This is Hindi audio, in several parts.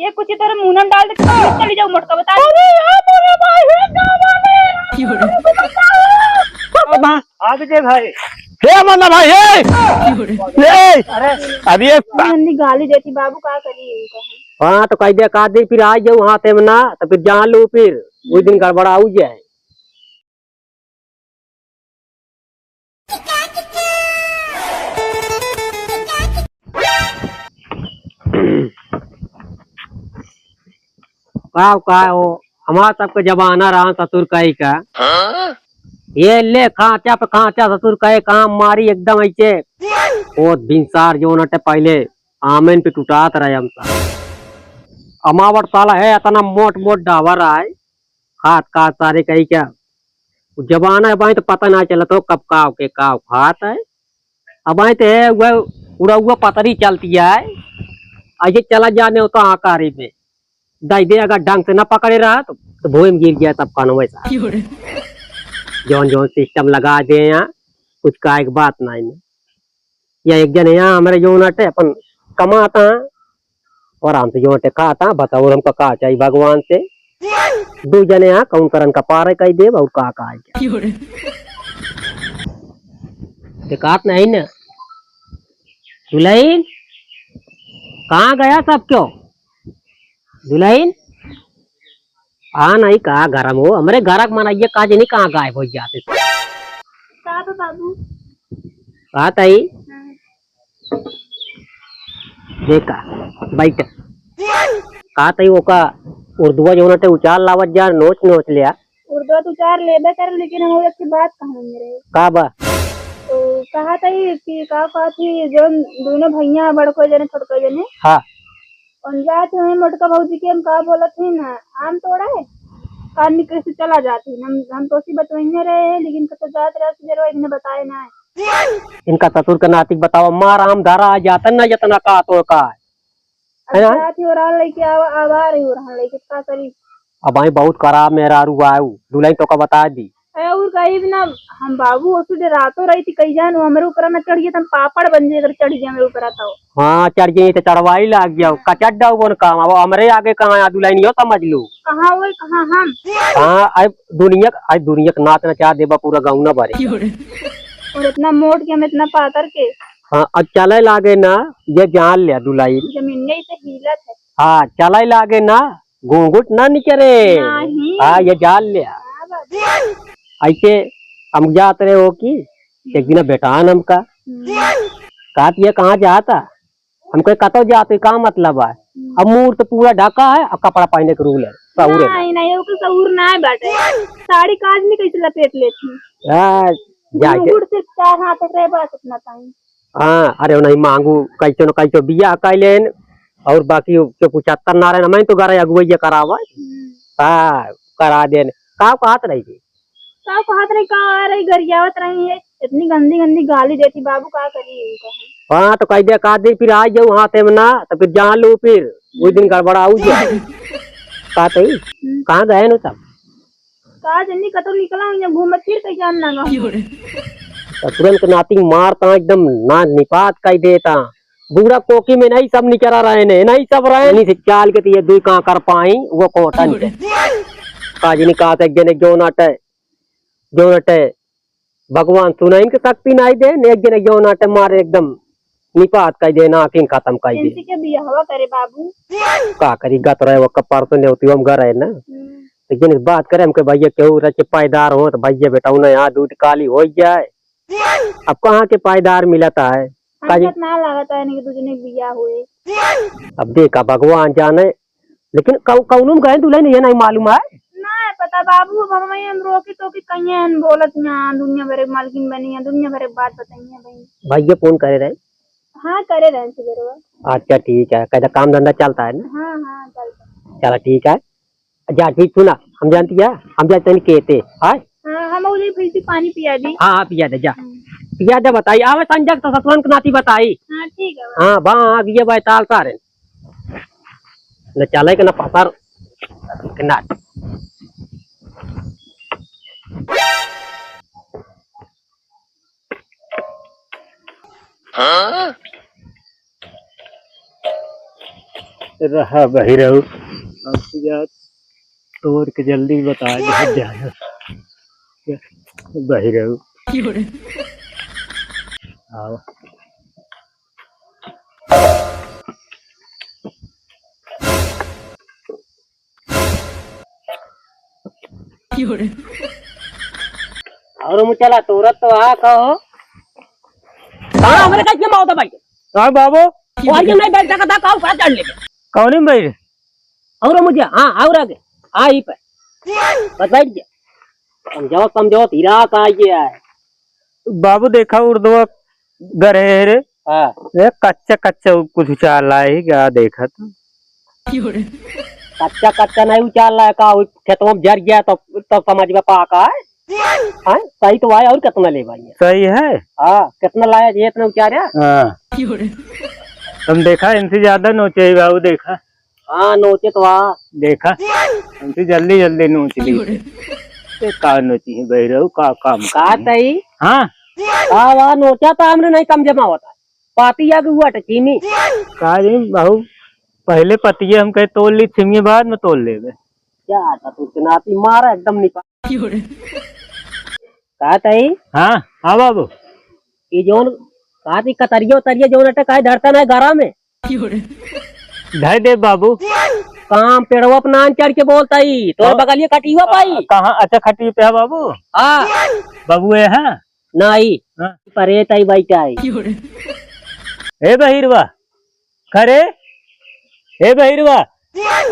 ये कुछ इधर मुंह डाल दे चली जाओ मोटका बता। आगे भाई हे मन्ना भाई हे अरे अभी नंदी गाली देती बाबू का करी। हाँ तो कह दे का दिन फिर आ जाऊ वहां ते ना तो फिर जान लो फिर उस दिन गड़बड़ा हो जाए। का हो हमारा सबका जमाना रहा ससुर कही का ये ले खाचा पे खाचा ससुर कहे काम मारी एकदम ऐसे वो बिनसार जो नटे पहले आमेन पे टूटात रहे हम अमावट साला है इतना मोट मोट डावर रहा है खात खात सारे कही क्या जमाना है भाई तो पता ना चला तो कब काव के काव खात है अब भाई तो है वह उड़ा हुआ पतरी चलती है ऐसे चला जाने होता आकारी में दाई दे अगर ढंग से न पकड़े रहा तो भोई में गिर गया सब कानों वैसा जौन जौन सिस्टम लगा दे यहाँ कुछ का एक बात नहीं या एक जन यहाँ हमारे जो नटे अपन कमाता है और हमसे जो नटे खाता बताओ हमको कहा चाहिए भगवान से दो जने यहाँ कौन करन का पारे कही दे और कहा दिखात नहीं न दुल्हन कहाँ गया सब क्यों दुल्हन हाँ नहीं कहा गरम हो हमारे घर मनाइए काज नहीं कहाँ गायब हो जाते बाबू कहा ताई देखा बैठ कहा ताई वो का उर्दुआ जो नटे उचार लावत जा नोच नोच लिया उर्दू तो चार लेबे कर लेकिन हम एक बात कहा मेरे का बा तो कहा था कि का थी जो दोनों भैया बड़को जने छोटको जने हाँ जाते हैं मोटका भौजी के हम कहा बोला थे ना आम तोड़ा है कान निकल से चला जाती हम तो उसी बतवैया रहे हैं लेकिन तो जात रहे जरूर इन्हें बताए ना इनका ससुर का नातिक बताओ मार आम धारा आ जाता ना जितना का तो का जाती हो रहा लेके आवा रही हो रहा लेके का करी अब भाई बहुत खराब मेरा रू आयु दुल्हन तो का बता दी और कहीं भी ना हम बाबू उस रातों रही थी कहीं जान हमारे ऊपर ना चढ़ गया था पापड़ बन जाए अगर चढ़ गया मेरे ऊपर आता हो हाँ चढ़ गई तो चढ़वाई लाग गया कचड्डा कौन काम अब हमारे आगे कहाँ दुल्हन हो समझ लो कहाँ वो कहाँ हम हाँ अब दुनिया का नाच नचा देबा पूरा गाँव ना भरे और इतना मोट के हम इतना पातर के हाँ अब चले लागे ना ये जान लिया दुल्हन जमीन से हिलत है हाँ चले लागे ना घूंघट ना निकले हाँ ये जान लिया ऐसे हम जाते रहे हो कि एक दिन बेटान हमका कहत ये कहाँ जाता हमको कतो जाते का मतलब है अब मुंह तो पूरा ढका है और कपड़ा पहनने के रूल है सहूर नहीं नहीं वो सहूर ना है बाटे साड़ी काज में कैसे लपेट लेती से चार हाथ तक रह बस इतना टाइम हाँ अरे नहीं मांगू कैसे न कैसे बिया कैलेन और बाकी जो 75 नारायण मैं तो घर अगुवैया करावा हाँ करा देन का कहत रही थी साहब हाथ नहीं कहा रही गरियावत रही है इतनी गंदी गंदी गाली देती बाबू का करी हाँ तो कह दे का दिन फिर आ जाऊ वहां से ना तो फिर जान लो फिर उस दिन गड़बड़ा हो जाए कहाँ गए नो सब कहा जल्दी कतो निकला घूमत फिर कहीं जान ना तुरंत नाती मारता एकदम ना निपात कह देता बूढ़ा कोकी में नहीं सब निकरा रहे ने नहीं सब रहे नहीं से चाल के ये दुई कहाँ कर पाई वो कोटा नहीं काजी कहा था जो नटे भगवान सुना इनके शक्ति नहीं दे एक जने जो नटे मारे एकदम निपात कह दे नाकिन खत्म कह दे के बियाह करे बाबू का करी गत रहे वो कपार तो नहीं हम घर है ना लेकिन बात करे हमके भैया केहू रचे पायदार हो तो भैया बेटा उन्हें यहाँ दूध काली हो जाए अब कहाँ के पायदार मिलता है ना लगता है तुझने बिया हुए अब देखा भगवान जाने लेकिन कौन गए दुल्हन ये नहीं मालूम है ना पता बाबू हम रोकी तो कहीं हम बोलत यहाँ दुनिया भर मालकिन बनी है दुनिया भर बात बताइए भाई भैया फोन करे रहे हाँ करे रहे अच्छा ठीक है कैसा काम धंधा चलता है ना हाँ हाँ चलता चला ठीक है जा ठीक सुना हम जानती है हम जानते कहते हाँ हम फिर पानी पिया दी हाँ पिया दे जा पिया दे बताई आवे संजय तो सतवन के नाती बताई हाँ ठीक है हाँ हाँ ये बैताल सारे न चले के न पसार के ना रहा बही रहू अब जा तोड़ के जल्दी बता जाना बही रहू आओ और मुचला तुरंत तो आ कहो हमरे का क्या होता भाई हाँ बाबू और ये नहीं बैठ सकता काऊ खा चढ़ ले कौन है भाई और मुझे हाँ और आगे हाँ ही पे बस बैठ गया समझो धीरा का ये है बाबू देखा उर्दू गरे रे हाँ कच्चा कच्चा कुछ चाल रहा है क्या देखा तो कच्चा कच्चा नहीं उचाल रहा है का खेतों में जर गया तो समझ में पाका है हाँ सही तो आया और कितना ले भाई सही है हाँ कितना लाया ये इतना उचारा हाँ तुम देखा इनसे ज्यादा नोचे बाबू देखा हाँ नोचे तो आ देखा हमसे जल्दी जल्दी नोच ली का नोची है बहरऊ का काम का तई हाँ वाह नोचा तो हमने नहीं कम जमा होता पाती या हुआ चीनी का जी बाबू पहले पतिये हम कहे तोल ली छिमिये बाद में तोल ले क्या आता तू नाती मारा एकदम नहीं पा का तई हाँ हाँ बाबू ये जोन का ती कतरियो तरिये जोन अटे काहे धरता नहीं घरा में धर दे बाबू काम पेड़वा अपना चढ़ के बोलता ही तो बगलिए कटिवा पाई कहाँ अच्छा खटी पे है बाबू हाँ बाबू है हाँ नहीं हाँ? परे तई बैठा है हे बहिरवा खरे हे बहिरवा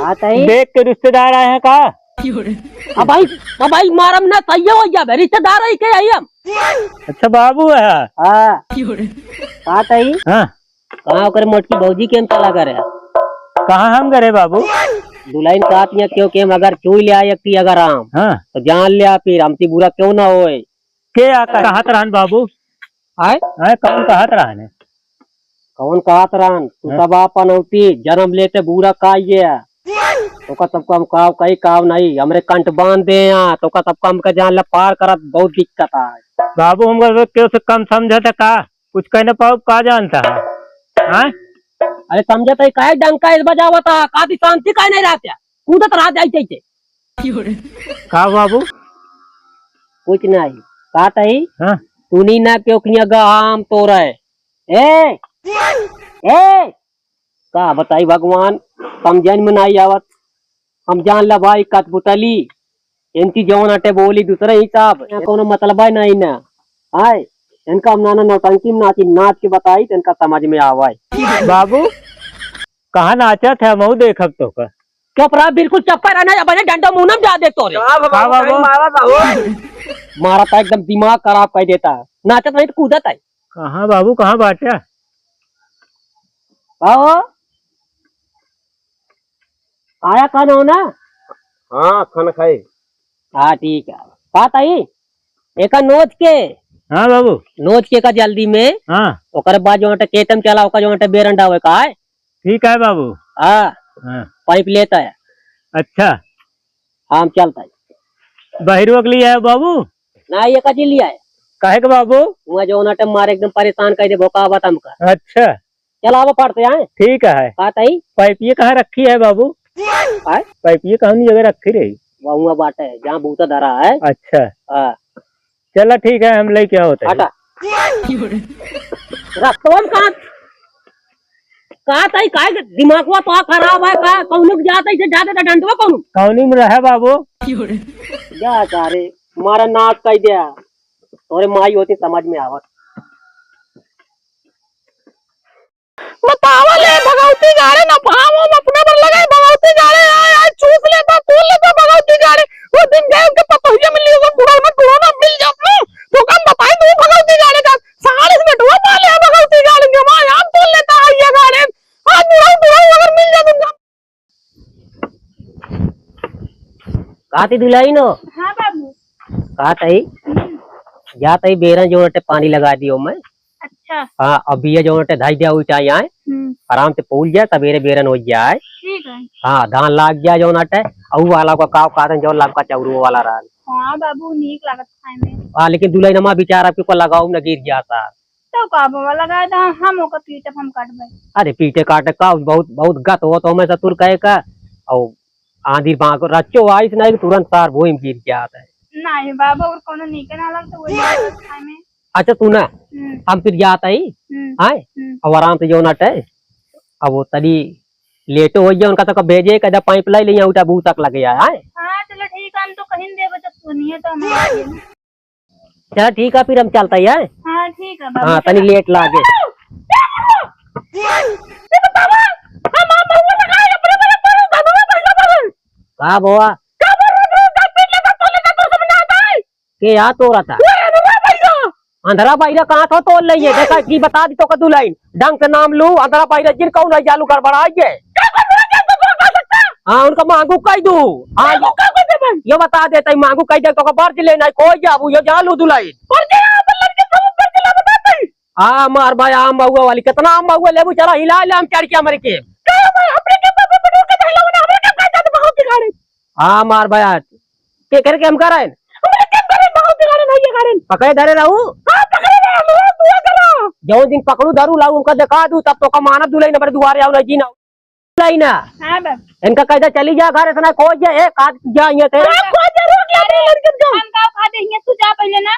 आता ही देख के रिश्तेदार आए हैं का अब भाई मारम ना सही हो गया रिश्तेदार है के आई हम अच्छा बाबू है हाँ आता ही हाँ कहाँ कर मोटकी भौजी के चला करे कहाँ हम करे बाबू दुल्हन कहती है क्योंकि हम अगर चुई ले आए अगर हम हाँ तो जान लिया फिर हमती बुरा क्यों ना होए के आकर कहाँ रहन बाबू आए कौन कहाँ रहन है कौन कहत रहन तू सब अपन होती जन्म लेते बुरा का ये तो का सबको हम काव कई काव नहीं हमरे कंठ बांध दे यहाँ तो का सबको हमका जान ला पार करत बहुत दिक्कत है बाबू हम क्यों से कम समझा था का कुछ कहने पाओ का जानता है अरे समझे तो काय डंका इस बजावत काफी शांति काय नहीं रहता कूदत रहा जाते का बाबू कुछ नहीं कहता ही हाँ तूनी ना क्यों हम तो रहे ए का बताई भगवान समझन में नहीं आवत हम जान ला भाई कतबुतली इनकी जवन अटे बोली दूसरे हिसाब कोनो मतलब है नहीं ना आए इनका हम नाना नौटंकी में नाची नाच के बताई तो इनका समझ में आवाई बाबू कहाँ नाचा था मऊ देखब तो का चुप रहा बिल्कुल चप्पा रहना बने डंडा मुंह में जा दे तो मारा था एकदम दिमाग खराब कर देता नाचत नहीं तो कूदत है कहाँ बाबू कहाँ बाटा आया खाना हो ना हाँ खाना खाए हाँ ठीक है बात आई एक नोच के हाँ बाबू नोच के का जल्दी में हाँ ओकर बाद जो केतम चला ओका जो बेरंडा हुए का है ठीक है बाबू हाँ हाँ पाइप लेता है अच्छा हाँ चलता है बहिरवा के लिए है बाबू ना ये का लिया है काहे के बाबू वहाँ जो नटम मारे एकदम परेशान कर दे भोका बतम का अच्छा चला वो पड़ते हैं ठीक है बात आई पाइप ये कहाँ रखी है बाबू पाइप ये कहाँ जगह रखी रही वहाँ बाटे है जहाँ बूता धरा है अच्छा हाँ चला ठीक है हम ले क्या होता है हटा रखवन कहा था काय दिमाग हुआ तो खराब है का कौन लोग जाता इसे जाते तो डंडवा कौन कौनी में रहे बाबू जा सारे मारा नाक कह दिया और माई होती समझ में आवत बतावा ले भगवती गाड़े ना पावो अपने पर लगाए भगवती गाड़े आए चूस लेता तोल लेता भगवती गाड़े वो दिन गए उनके पतोहिया मिली होगा गुड़ल में गुड़ोना मिल जाता तो कम बताई तू भगवती गाड़े का 40 मिनट हुआ पाले भगवती गाड़े के मां आम तोल लेता है ये गाड़े आज बुढ़ा अगर मिल जाए तुमका काती दुलाई नो हाँ बाबू कहा तई जाता ही बेरा जो पानी लगा दियो मैं अच्छा हाँ अभी ये जो धाई दिया हुई चाहिए आराम से फूल जाए सवेरे बेरन हो जाए ठीक है हाँ धान लाग जाए जो नटे अऊ वाला का काव कादन जो लाभ का चौरू वाला रहा हाँ बाबू नीक लागत खाए में हाँ लेकिन दुल्हन नमा बेचारा के ऊपर लगाऊ न गिर जाता तो का बाबा लगा था हम ओका पीटब हम काटबे। अरे पीटे काटे का बहुत बहुत गत हो तो मैं सतुर कहे का और आंधी बांको रच्चो आइस नहीं तुरंत सार भूमि गिर के आता है। नहीं बाबा और कोनो नीके ना लगता वही खाए में। अच्छा तू ना हम फिर जाता ही आए अब आराम से जो नट है अब वो तरी लेटो हो गया उनका तो भेजे कदा पाइपलाइन ले उठा बू तक लगे आए। हाँ चलो ठीक है हम तो कहीं देवे जब सुनिए तो हमें। चल ठीक है फिर हम चलता ही है। हाँ ठीक है बाबा। हाँ तनी लेट लागे का बोआ के यहाँ तो रहा था अंधरा बाईरा कहाँ था तोड़ लिये देखा की बता दी तो कदू लाइन ढंग से नाम लू अंधरा बाईरा जिन कौन है जालू गड़बड़ाइए। हाँ उनका मांगू कह दू। हाँ ये बता देता मांगू कह दे तो बर्ज लेना कोई जाबू ये जालू दुलाई। हाँ मार भाई आम बहुआ वाली कितना आम बहुआ लेबू चला हिला ले हम चढ़ के मर के। हाँ मार भाई के करके हम कर पकड़े धरे रहू जो दिन पकड़ू धरू लाऊ उनका दिखा दू तब तो का मानव दुलाई नंबर दुआरे आओ जी ना ना इनका कैसे चली जा घर इतना खोज जाए काट जाइए थे हम का खा देंगे तू जा पहले ना।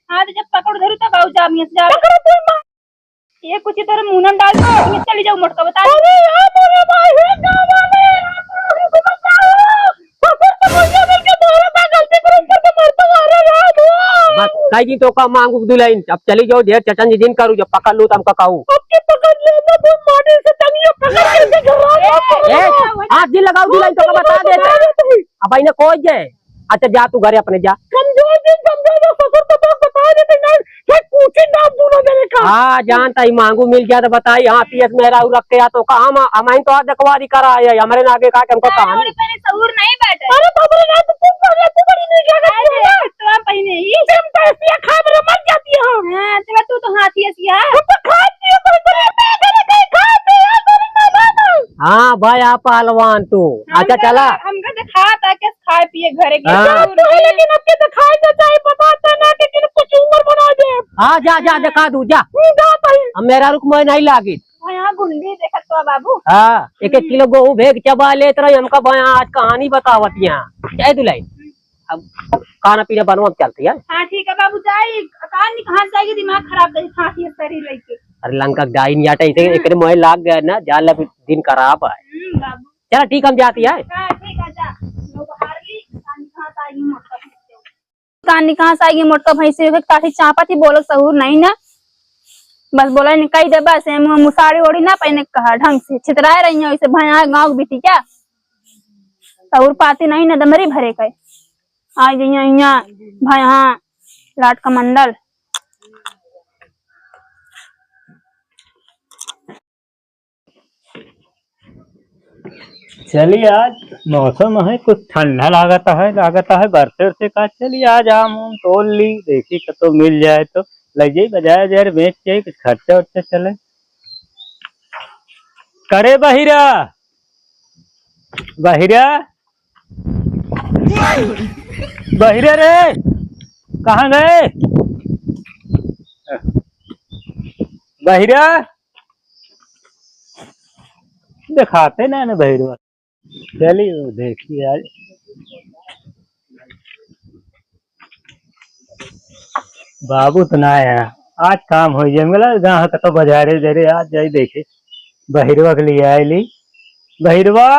हाँ तो जब पकड़ धरू तब आओ जा मियां से जा ये कुछ तरह मुंह डाल के चली जाओ मोटका बता बस कई तो का मांगू दुलाइन अब चली जाओ ढेर चटन दिन करू जब पकड़ लू तम का कहू हाथ जी लगाओ दुलाइन तो बता देते अब इन्हें खोज जाए। अच्छा जा तू घरे अपने जा। हाँ जानता ही मांगू मिल गया तो बताई हाँ पीएस मेरा रख के तो कहा हमारी तो देखवारी करा है हमारे आगे का हमको कहा सहूर नहीं बैठे तू तो हाथी हाँ भाई आप पहलवान तू। अच्छा चला हमका दिखा था कि खाए पिए घरे लेकिन अब के दिखाई तो चाहिए पता ना कि कुछ उम्र बना दे। हाँ जा जा दिखा दू जा मेरा रुक मैं नहीं लागी। यहाँ गुंडी देखा तो बाबू। हाँ 1-1 किलो गेहूं भेग चबा लेते रहे हमका भैया आज कहानी बतावत यहाँ क्या दुलाई अब खाना पीना बनवा चलती है। हाँ ठीक है बाबू जाए कहाँ जाएगी दिमाग खराब कर खांसी शरीर लेके। अरे लंका गाय नहीं आटा इसे एक मोह लाग गया ना जाल दिन खराब है। बाबू चला ठीक हम जाती है। ठीक है जा कानी कहाँ से आएगी मोटका भैंसी काठी चापा थी बोलो सहूर नहीं ना बस बोला कई दे बस मुसाड़ी ओड़ी ना पहने कहा ढंग से छितराए रही है वैसे भैया गाँव बीती क्या सहूर पाती नहीं ना दमरी भरे कई आ गई भैया लाट का मंडल। चलिए आज मौसम है कुछ ठंडा लागता है बरसे से का चलिए आज आम तोल ली देखी तो मिल जाए तो लग जाये बाजार बाजार बेच जाये कुछ खर्चा वर्चा चले करे बहिरा बहिरा बहिरा रे कहाँ गए बहिरा दिखाते ना बहिरा चलिए देखिए आज बाबू तो ना है आज काम हो जाए गाँव का तो बाजारे जरे आज जाए देखे बहिरवा के लिए आए ली बहिरवा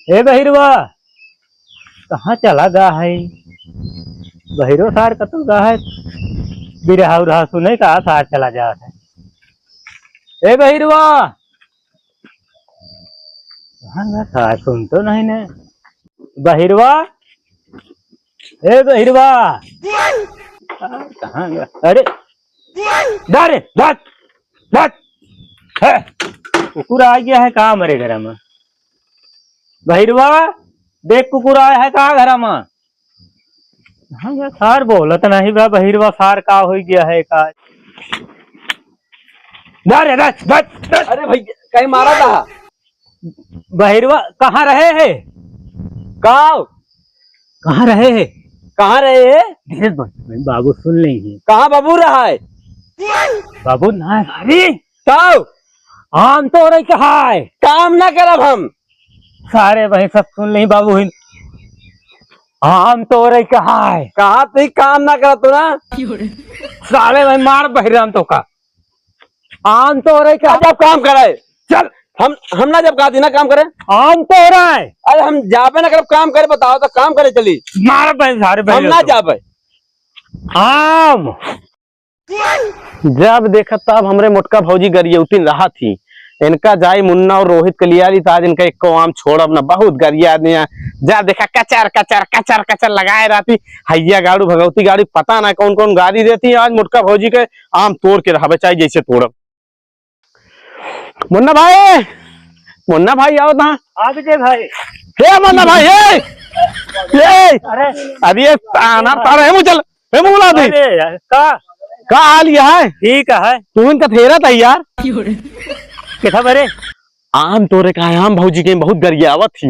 ए बहिरवा कहाँ चला गा है बहिरो सार का तो गा है बिरहा उरहा सुने का सार चला जा है ए बहिरवा सार सुन तो नहीं ने बहिरवा ए बहिरवा कहाँ गया अरे दारे बात बात है कुकुर आ गया है कहाँ मेरे घर में बहिरवा देख कुकुर आया है कहाँ घर में हाँ यार सार बोलत नहीं बा बहिरवा सार का हो गया है का दारे बस अरे भैया कहीं मारा था बहिरवा कहाँ रहे है गाँव कहाँ रहे है कहाँ रहे है? धीरे बोल बाबू सुन लेंगे। कहाँ बाबू रहा है? बाबू ना अरे तब आम तो रही कहा है काम ना करब हम। सारे भाई सब सुन लें बाबू आम तो रही कहा है कहा तो काम ना करत तो ना। सारे भाई मार बहिराम तो का आम तो रही कहा जब काम करे चल हम ना जब कहा थी ना काम करे। आम तो हो रहा है अरे हम जाबे ना करब काम करे बताओ तो काम करे चली। मार बहन सारे हम भाई ना जाबे। आम जब देखा तब हमरे मोटका भौजी गरियौतीन रहा थी। इनका जाई मुन्ना और रोहित के लिया आज इनका एक आम छोड़ब ना बहुत गरिया आदमी जा देखा कचर कचर कचर कचर लगाए रहती हैया गाड़ू भगवती गाड़ी पता ना कौन कौन गाड़ी रहती है। आज मोटका भौजी के आम तोड़ के रहा चाहे जैसे तोड़ब। मुन्ना भाई आओ ना। आप जे भाई हे मुन्ना भाई ये अरे अरे ये अनार तार है मुझे बुला दे अरे का हाल यह है ठीक है तू इनका थेरा था यार किथा बरे आम तोड़े का है। आम भौजी के बहुत गरियावत थी।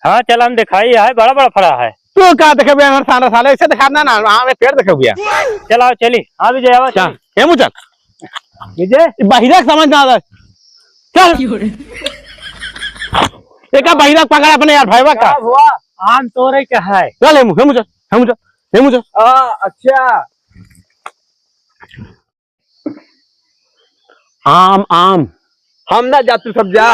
हाँ चल हम दिखाई है बड़ा बड़ा फड़ा है तू का देखे अगर सारा साल ऐसे दिखा ना आम में पेड़ देखे भैया चल आओ चली हाँ विजय आओ चल हे मुझे विजय बहिरा समझ ना आता चल एक बहिरा पकड़ अपने यार भाईवा का हुआ आम तोड़े का है चल हे मुझे अच्छा आम आम हम ना जा तू सब जा।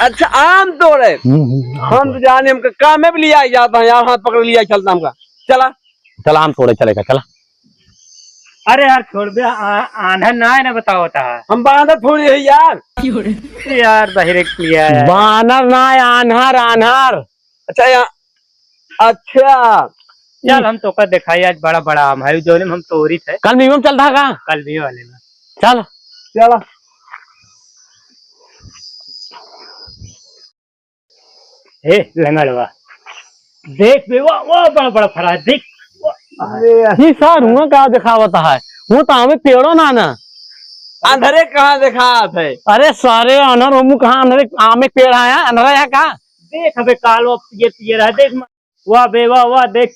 अच्छा आम तोड़े हम तो जाने हमका काम में भी लिया जाता है यार हाथ पकड़ लिया चलता हमका चला। चल आम तोड़े चलेगा चला। अरे यार छोड़ दे आंधा ना है ना बताओ होता है हम बांधा थोड़ी है यार। यार बहिरे किया है बानर ना आन्हर आन्हर। अच्छा यहाँ अच्छा चल हम तो का दिखाई आज बड़ा बड़ा आम है जो हम तोड़ी थे कल मिनिमम चल था का कल भी वाले में चल चला। हे लंगड़वा देख बे वो बड़ा बड़ा फरा है देख ये सर हुआ का दिखावता है वो तो हमें पेड़ो ना ना अंधेरे कहाँ देखा थे? अरे सारे अनर हम कहाँ अनर आम में पेड़ आया अनर है का देख अबे काल वो ये रहा देख वाह बे वाह देख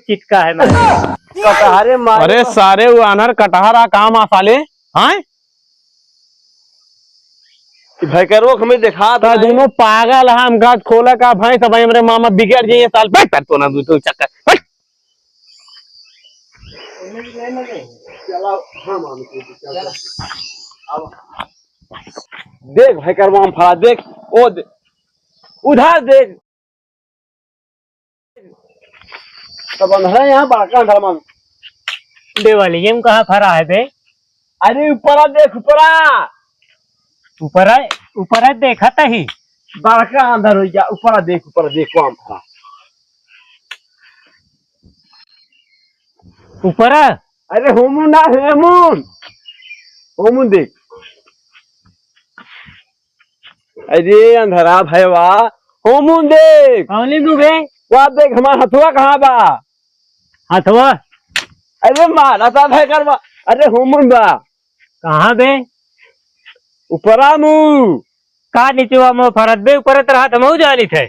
चिटका है कटहरे मारे अरे सारे वो अनर कटहरा काम आसाले हाँ भाई करो हमें देखा था दोनों पागल है हम गाछ खोला का भाई सब हमारे मामा बिगड़ जाइए साल बैठ पैर तो ना तू चक्कर बैठ। देख भाई करवा फड़ा देख ओ उधर देख सब अंधेरा यहाँ बड़का अंधेरा माम देवाली ये कहाँ फरा है बे अरे ऊपरा देख ऊपर है देखा था ही बड़का अंधर हो गया ऊपरा देख आम फड़ा ऊपर अरे होमू ना होमू देख अरे अंधेरा भाई वाह होमू देख कौन डूबे वाह देख हमारा हथुआ कहाँ बा हथवा अरे मारा था भाई करवा अरे होमू बा कहाँ बे ऊपरा मुँह का नीचे वो फरत बे ऊपर तरह तो मऊ जाली थे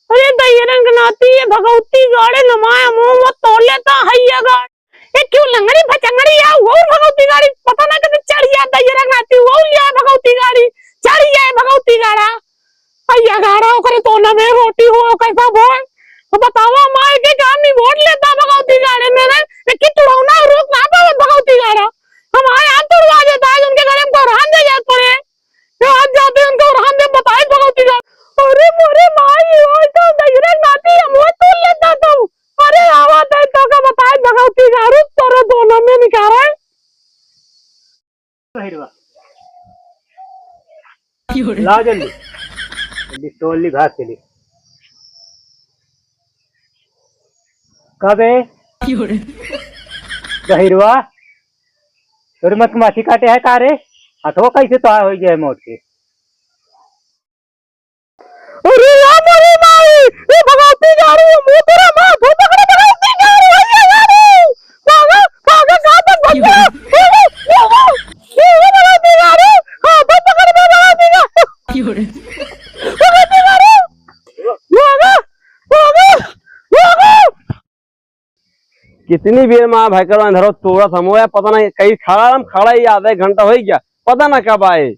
अरे दयरंग नाती ये भगवती गाड़े नमाया मुंह वो तोड़ लेता हैया गाड़ ये क्यों लंगड़ी भचंगड़ी है वो भगवती गाड़ी पता ना कदे चढ़ गया दयरंग नाती वो लिया भगवती गाड़ी चढ़ गया भगवती गाड़ा हैया गाड़ा ओकरे तो ना में रोटी हो कैसा बोल तो बताओ मार के काम नहीं वोट लेता भगवती गाड़े में ने कि तुड़ौना रोक ना पावे भगवती गाड़ा हमारे हाथ तुड़वा देता है उनके गले में रहन दे जात पड़े आज जाते उनको रहन दे बताए भगवती गाड़ा अरे मोरे माई ओए तो दयरंग नाती हम वो तोड़ लेता तो अरे आवाज है तो का बताए भगवती गाड़ी तोरे दोनों में निकाल रहा है ला जल्दी तोड़ ली भाग के लिए कबे गहिरवा तोरे मत माछी काटे है कारे हथवा कैसे तो हो गया मोट के अरे यार मोरे माई ये भगवती गाड़ी मुंह तेरा मां धो पकड़े भगवती गाड़ी है गाड़ी भागा भागा कहां तक भाग गया ये भगवती गाड़ी हां तो कितनी देर में भाई करो अंधेरो तोड़ा समोया पता नहीं कहीं खड़ा ही आधा एक घंटा हो गया पता ना कब आए।